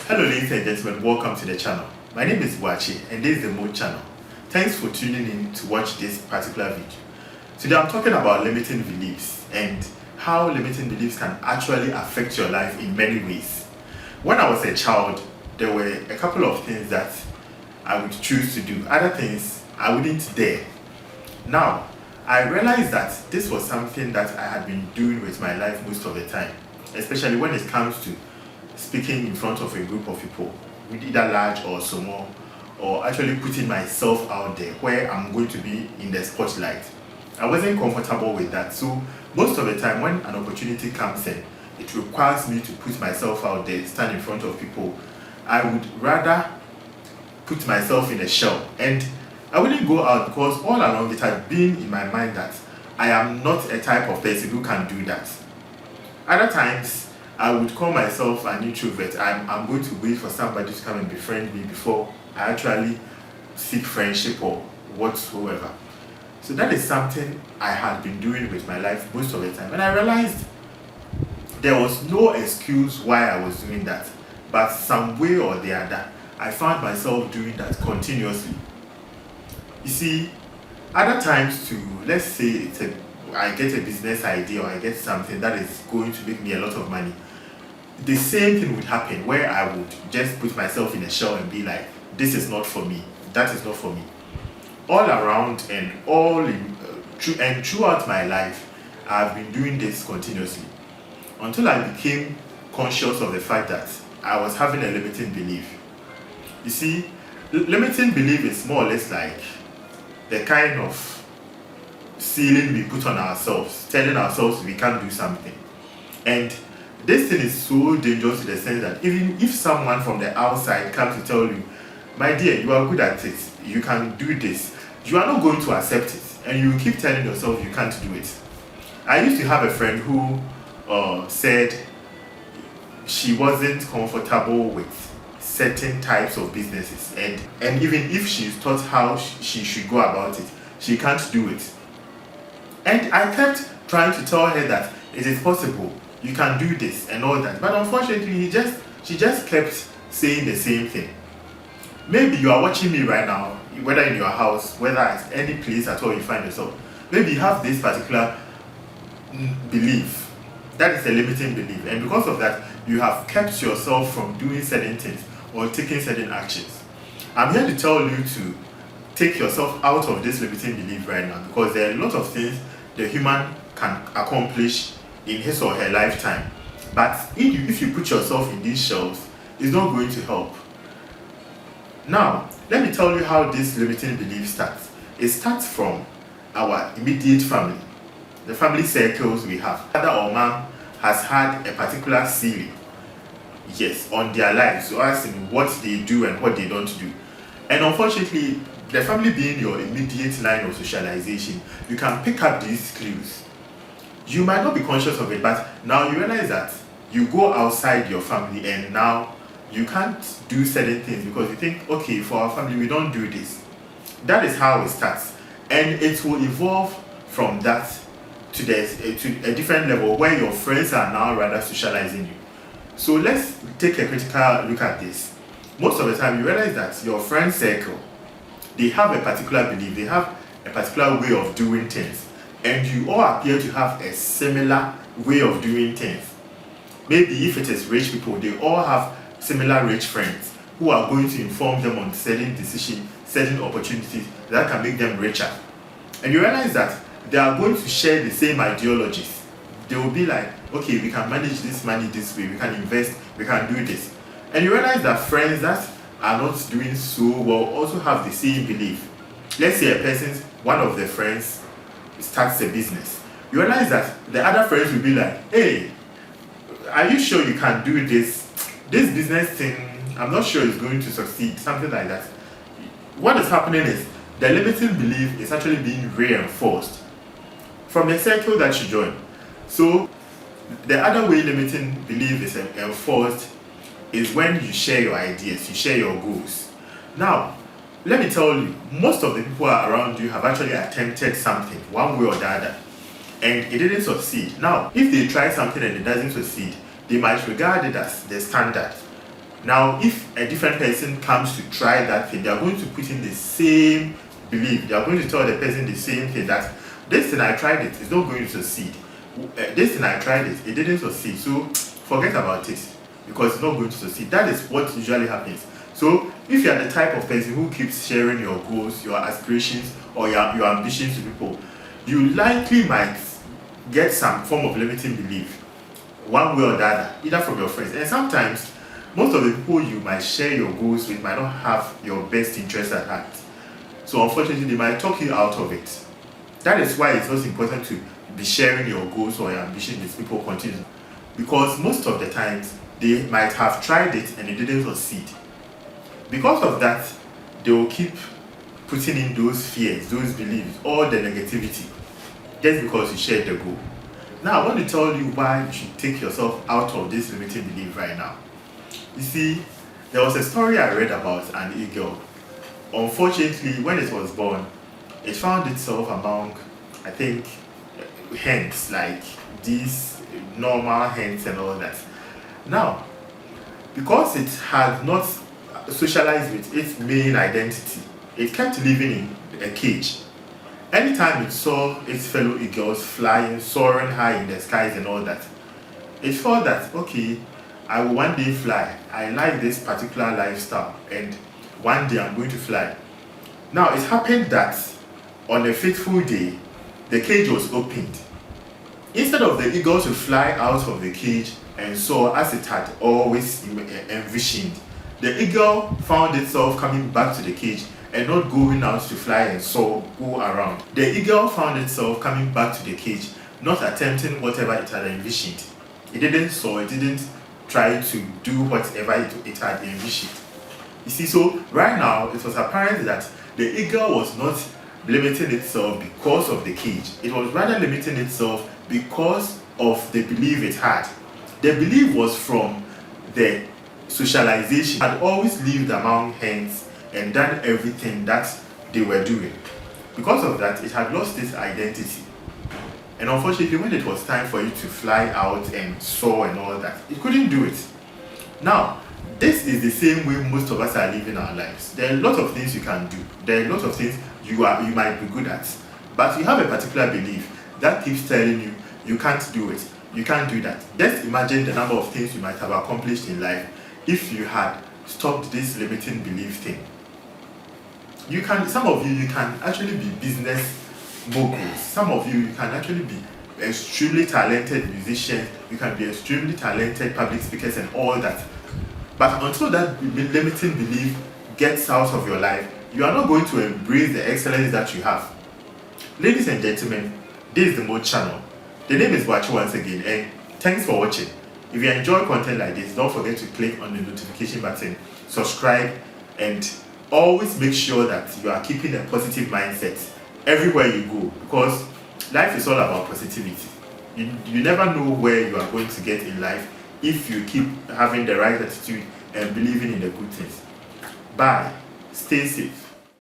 Hello ladies and gentlemen, welcome to the channel. My name is Wachi and this is the Mode channel. Thanks for tuning in to watch this particular video. Today I'm talking about limiting beliefs and how limiting beliefs can actually affect your life in many ways. When I was a child, there were a couple of things that I would choose to do. Other things I wouldn't dare. Now, I realized that this was something that I had been doing with my life most of the time, especially when it comes to speaking in front of a group of people, with either large or small, or actually putting myself out there where I'm going to be in the spotlight. I wasn't comfortable with that, so most of the time when an opportunity comes in, it requires me to put myself out there, stand in front of people. I would rather put myself in a shell, and I wouldn't go out because all along it had been in my mind that I am not a type of person who can do that. Other times, I would call myself an introvert. I'm going to wait for somebody to come and befriend me before I actually seek friendship or whatsoever. So that is something I had been doing with my life most of the time. And I realized there was no excuse why I was doing that. But some way or the other, I found myself doing that continuously. You see, other times too, let's say I get a business idea or I get something that is going to make me a lot of money. The same thing would happen where I would just put myself in a shell and be like, this is not for me, that is not for me. All around and throughout my life, I've been doing this continuously until I became conscious of the fact that I was having a limiting belief. You see, limiting belief is more or less like the kind of ceiling we put on ourselves, telling ourselves we can't do something. And this thing is so dangerous in the sense that even if someone from the outside comes to tell you, my dear, you are good at it, you can do this, you are not going to accept it, and you keep telling yourself you can't do it. I used to have a friend who said she wasn't comfortable with certain types of businesses, and even if she's taught how she should go about it, she can't do it. And I kept trying to tell her that it is possible, you can do this and all that, but unfortunately she just kept saying the same thing. Maybe you are watching me right now, whether in your house, whether at any place at all you find yourself, maybe you have this particular belief that is a limiting belief, and because of that you have kept yourself from doing certain things or taking certain actions. I'm here to tell you to take yourself out of this limiting belief right now, because there are a lot of things the human can accomplish in his or her lifetime, but if you put yourself in these shells, it's not going to help. Now, let me tell you how this limiting belief starts. It starts from our immediate family, the family circles we have. Father or mom has had a particular ceiling, yes, on their lives, so as in what they do and what they don't do. And unfortunately, the family being your immediate line of socialization, you can pick up these clues. You might not be conscious of it, but now you realize that you go outside your family and now you can't do certain things because you think, okay, for our family we don't do this. That is how it starts, and it will evolve from that to a different level where your friends are now rather socializing you. So let's take a critical look at this. Most of the time you realize that your friend circle, they have a particular belief, they have a particular way of doing things, and you all appear to have a similar way of doing things. Maybe if it is rich people, they all have similar rich friends who are going to inform them on certain decisions, certain opportunities that can make them richer. And you realize that they are going to share the same ideologies. They will be like, okay, we can manage this money this way, we can invest, we can do this. And you realize that friends that are not doing so well also have the same belief. Let's say one of the friends starts a business. You realize that the other friends will be like, hey, are you sure you can do this business thing? I'm not sure it's going to succeed, something like that. What is happening is the limiting belief is actually being reinforced from the circle that you join. So the other way limiting belief is enforced is when you share your ideas, you share your goals. Now, let me tell you, most of the people around you have actually attempted something, one way or the other, and it didn't succeed. Now, if they try something and it doesn't succeed, they might regard it as the standard. Now, if a different person comes to try that thing, they are going to put in the same belief. They are going to tell the person the same thing, that this thing I tried it's not going to succeed. This thing I tried it didn't succeed. So forget about it because it's not going to succeed. That is what usually happens. So if you are the type of person who keeps sharing your goals, your aspirations, or your ambitions to people, you likely might get some form of limiting belief, one way or the other, either from your friends. And sometimes, most of the people you might share your goals with might not have your best interest at heart. So unfortunately, they might talk you out of it. That is why it's also important to be sharing your goals or your ambition with people continuously. Because most of the times, they might have tried it and it didn't succeed. Because of that, they will keep putting in those fears, those beliefs, all the negativity, just because you shared the goal. Now, I want to tell you why you should take yourself out of this limiting belief right now. You see, there was a story I read about an eagle. Unfortunately, when it was born, it found itself among, I think, hens, like these normal hens and all that. Now, because it had not socialized with its main identity, it kept living in a cage. Anytime it saw its fellow eagles flying, soaring high in the skies and all that, it thought that, okay, I will one day fly. I like this particular lifestyle and one day I'm going to fly. Now, it happened that on a fateful day, the cage was opened. Instead of the eagle to fly out of the cage and soar as it had always envisioned, the eagle found itself coming back to the cage and not going out to fly and soar, go around. The eagle found itself coming back to the cage, not attempting whatever it had envisioned. It didn't soar, it didn't try to do whatever it had envisioned. You see, so right now it was apparent that the eagle was not limiting itself because of the cage. It was rather limiting itself because of the belief it had. The belief was from the socialization. It had always lived among hens and done everything that they were doing. Because of that, it had lost its identity. And unfortunately, when it was time for it to fly out and soar and all that, it couldn't do it. Now, this is the same way most of us are living our lives. There are a lot of things you can do. There are a lot of things you might be good at. But you have a particular belief that keeps telling you, you can't do it. You can't do that. Just imagine the number of things you might have accomplished in life if you had stopped this limiting belief thing. Some of you can actually be business moguls. Some of you can actually be extremely talented musicians. You can be extremely talented public speakers and all that. But until that limiting belief gets out of your life, you are not going to embrace the excellence that you have. Ladies and gentlemen, this is the Mode channel. The name is Bachi once again, and thanks for watching. If you enjoy content like this, don't forget to click on the notification button, subscribe, and always make sure that you are keeping a positive mindset everywhere you go, because life is all about positivity. You never know where you are going to get in life if you keep having the right attitude and believing in the good things. Bye. Stay safe.